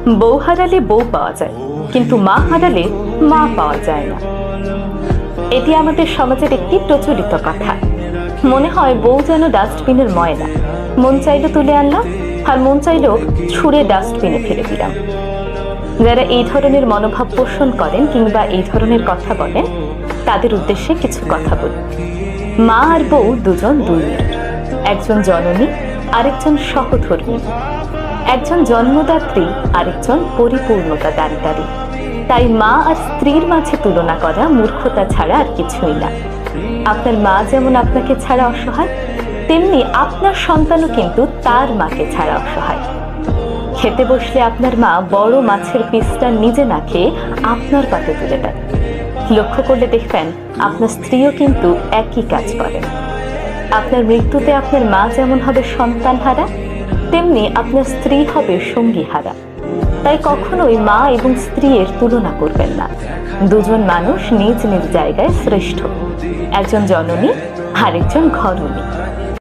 বউ হারালে বউ পাওয়া যায়, কিন্তু মা হারালে মা পাওয়া যায় না। এটি আমাদের সমাজের একটি প্রচলিত কথা। মনে হয় বউ যেন ডাস্টবিনের ময়লা, মন চাইলো তুলে আনলাম, আর মন চাইলো ছুঁড়ে ডাস্টবিনে ফেলে দিলাম। যারা এই ধরনের মনোভাব পোষণ করেন কিংবা এই ধরনের কথা বলেন, তাদের উদ্দেশ্যে কিছু কথা বলি। মা আর বউ দুজন দুই মেরুর, একজন জননী আরেকজন সহধর্মী, একজন জন্মদাত্রী আরেকজন পরিপূর্ণতা দানকারী। তাই মা আর স্ত্রীর মাঝে তুলনা করা মূর্খতা ছাড়া আর কিছুই না। আপনার মা যেমন আপনাকে ছাড়া অসহায়, তেমনি আপনার সন্তানও কিন্তু তার মাকে ছাড়া অসহায়। খেতে বসলে আপনার মা বড় মাছের পিসটা নিজে না খেয়ে আপনার পাতে তুলে দেন। লক্ষ্য করলে দেখবেন আপনার স্ত্রীও কিন্তু একই কাজ করেন। আপনার মৃত্যুতে আপনার মা যেমন হবে সন্তান হারা, তেমনি আপনার স্ত্রী হবে সঙ্গী হারা। তাই কখনোই মা এবং স্ত্রীর তুলনা করবেন না। দুজন মানুষ নিজ নিজ জায়গায় শ্রেষ্ঠ, একজন জননী আরেকজন ঘরণী।